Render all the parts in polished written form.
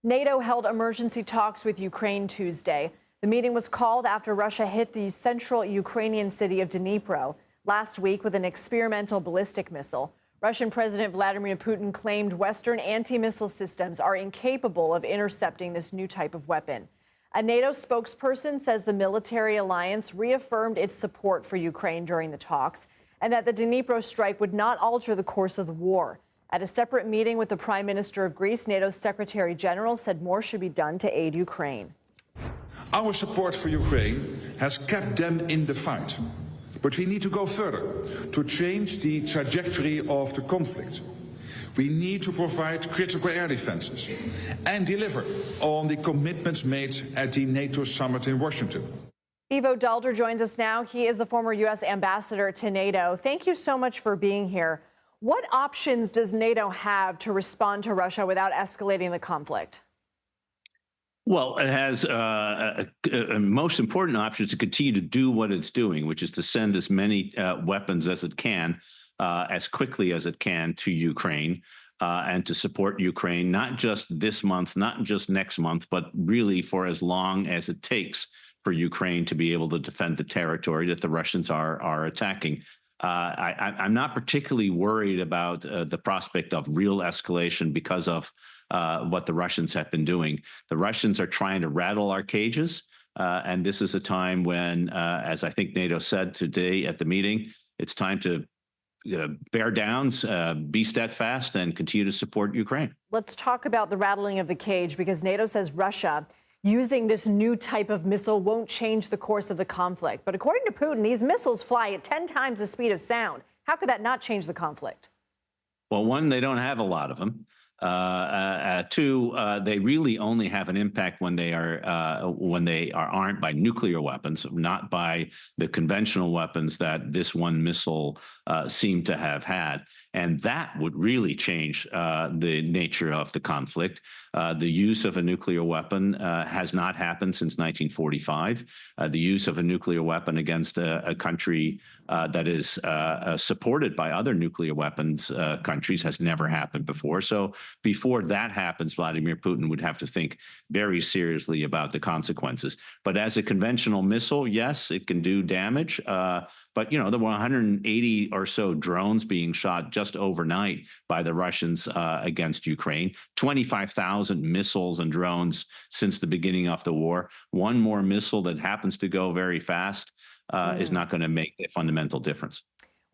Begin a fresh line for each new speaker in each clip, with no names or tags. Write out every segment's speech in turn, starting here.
NATO held emergency talks with Ukraine Tuesday. The meeting was called after Russia hit the central Ukrainian city of Dnipro last week with an experimental ballistic missile. Russian President Vladimir Putin claimed Western anti-missile systems are incapable of intercepting this new type of weapon. A NATO spokesperson says the military alliance reaffirmed its support for Ukraine during the talks and that the Dnipro strike would not alter the course of the war. At a separate meeting with the Prime Minister of Greece, NATO's Secretary General said more should be done to aid Ukraine.
Our support for Ukraine has kept them in the fight. But we need to go further to change the trajectory of the conflict. We need to provide critical air defenses and deliver on the commitments made at the NATO summit in Washington.
Ivo Daalder joins us now. He is the former U.S. ambassador to NATO. Thank you so much for being here. What options does NATO have to respond to Russia without escalating the conflict?
Well, it has a most important option to continue to do what it's doing, which is to send as many weapons as it can, as quickly as it can to Ukraine, and to support Ukraine, not just this month, not just next month, but really for as long as it takes for Ukraine to be able to defend the territory that the Russians are attacking. I'm not particularly worried about the prospect of real escalation because of what the Russians have been doing. The Russians are trying to rattle our cages, and this is a time when, as I think NATO said today at the meeting, it's time to bear down, be steadfast, and continue to support Ukraine.
Let's talk about the rattling of the cage, because NATO says Russia using this new type of missile won't change the course of the conflict. But according to Putin, these missiles fly at 10 times the speed of sound. How could that not change the conflict?
Well, one, they don't have a lot of them. Two, they really only have an impact when they are armed by nuclear weapons, not by the conventional weapons that this one missile seemed to have had. And that would really change the nature of the conflict. The use of a nuclear weapon has not happened since 1945. The use of a nuclear weapon against a country that is supported by other nuclear weapons countries has never happened before. So before that happens, Vladimir Putin would have to think very seriously about the consequences. But as a conventional missile, yes, it can do damage. But, you know, there were 180 or so drones being shot just overnight by the Russians against Ukraine, 25,000 missiles and drones since the beginning of the war. One more missile that happens to go very fast is not going to make a fundamental difference.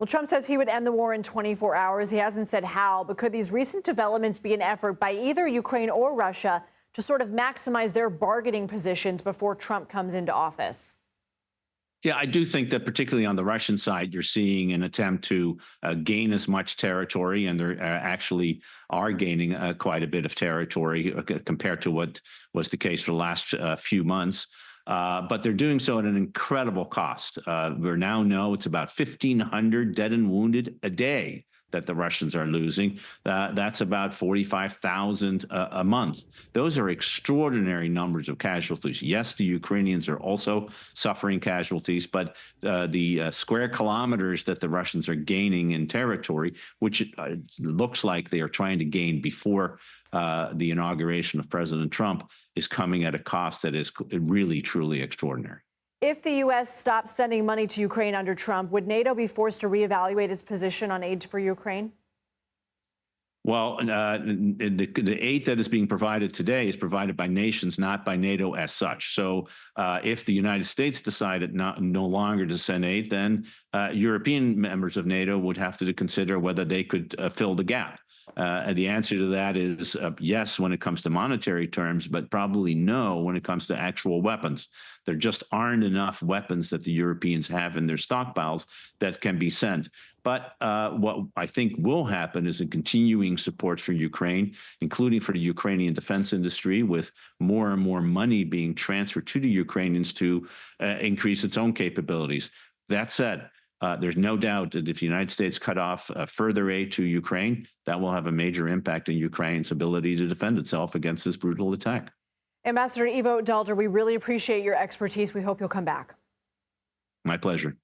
Well, Trump says he would end the war in 24 hours. He hasn't said how, but could these recent developments be an effort by either Ukraine or Russia to sort of maximize their bargaining positions before Trump comes into office?
Yeah, I do think that particularly on the Russian side, you're seeing an attempt to gain as much territory, and they actually are gaining quite a bit of territory compared to what was the case for the last few months. But they're doing so at an incredible cost. We now know it's about 1,500 dead and wounded a day that the Russians are losing. That's about 45,000 a month. Those are extraordinary numbers of casualties. Yes, the Ukrainians are also suffering casualties, but the square kilometers that the Russians are gaining in territory, which looks like they are trying to gain before the inauguration of President Trump, is coming at a cost that is really, truly extraordinary.
If the U.S. stops sending money to Ukraine under Trump, would NATO be forced to reevaluate its position on aid for Ukraine?
Well, the aid that is being provided today is provided by nations, not by NATO as such. So if the United States decided no longer to send aid, then European members of NATO would have to consider whether they could fill the gap. And the answer to that is yes when it comes to monetary terms, but probably no when it comes to actual weapons. There just aren't enough weapons that the Europeans have in their stockpiles that can be sent. But what I think will happen is a continuing support for Ukraine, including for the Ukrainian defense industry, with more and more money being transferred to the Ukrainians to increase its own capabilities. That said, there's no doubt that if the United States cut off further aid to Ukraine, that will have a major impact on Ukraine's ability to defend itself against this brutal attack.
Ambassador Ivo Daalder, we really appreciate your expertise. We hope you'll come back.
My pleasure.